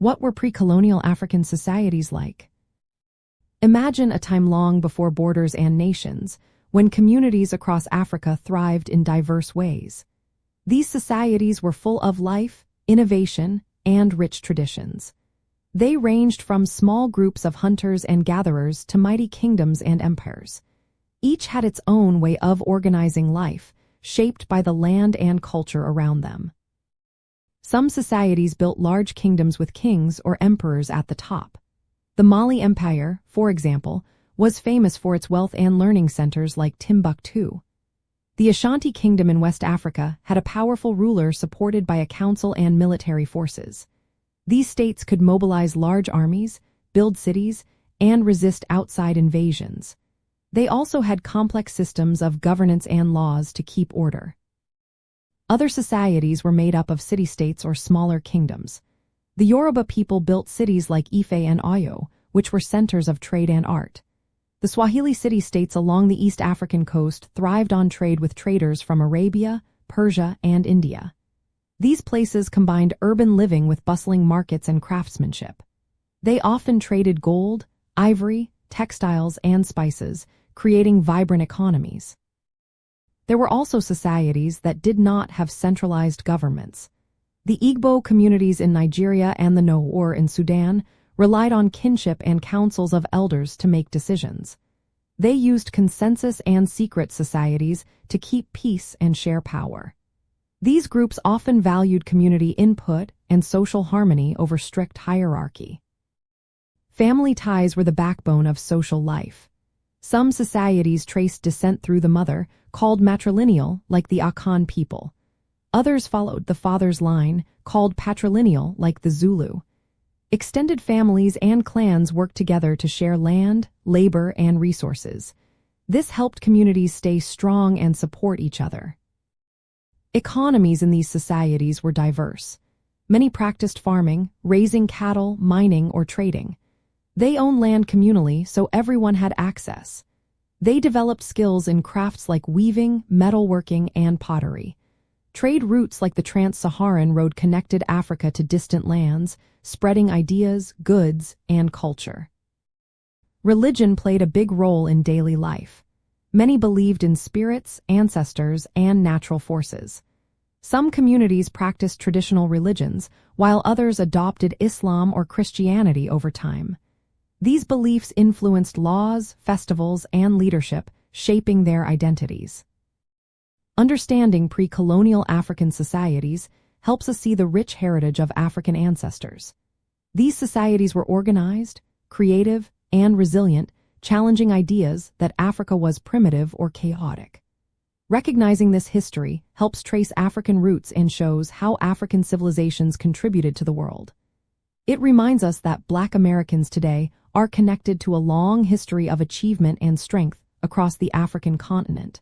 What were pre-colonial African societies like? Imagine a time long before borders and nations, when communities across Africa thrived in diverse ways. These societies were full of life, innovation, and rich traditions. They ranged from small groups of hunters and gatherers to mighty kingdoms and empires. Each had its own way of organizing life, shaped by the land and culture around them. Some societies built large kingdoms with kings or emperors at the top. The Mali Empire, for example, was famous for its wealth and learning centers like Timbuktu. The Ashanti Kingdom in West Africa had a powerful ruler supported by a council and military forces. These states could mobilize large armies, build cities, and resist outside invasions. They also had complex systems of governance and laws to keep order. Other societies were made up of city-states or smaller kingdoms. The Yoruba people built cities like Ife and Oyo, which were centers of trade and art. The Swahili city-states along the East African coast thrived on trade with traders from Arabia, Persia, and India. These places combined urban living with bustling markets and craftsmanship. They often traded gold, ivory, textiles, and spices, creating vibrant economies. There were also societies that did not have centralized governments. The Igbo communities in Nigeria and the Nowor in Sudan relied on kinship and councils of elders to make decisions. They used consensus and secret societies to keep peace and share power. These groups often valued community input and social harmony over strict hierarchy. Family ties were the backbone of social life. Some societies traced descent through the mother, called matrilineal, like the Akan people. Others followed the father's line, called patrilineal, like the Zulu. Extended families and clans worked together to share land, labor, and resources. This helped communities stay strong and support each other. Economies in these societies were diverse. Many practiced farming, raising cattle, mining, or trading. They owned land communally, so everyone had access. They developed skills in crafts like weaving, metalworking, and pottery. Trade routes like the Trans-Saharan road connected Africa to distant lands, spreading ideas, goods, and culture. Religion played a big role in daily life. Many believed in spirits, ancestors, and natural forces. Some communities practiced traditional religions, while others adopted Islam or Christianity over time. These beliefs influenced laws, festivals, and leadership, shaping their identities. Understanding pre-colonial African societies helps us see the rich heritage of African ancestors. These societies were organized, creative, and resilient, challenging ideas that Africa was primitive or chaotic. Recognizing this history helps trace African roots and shows how African civilizations contributed to the world. It reminds us that Black Americans today are connected to a long history of achievement and strength across the African continent.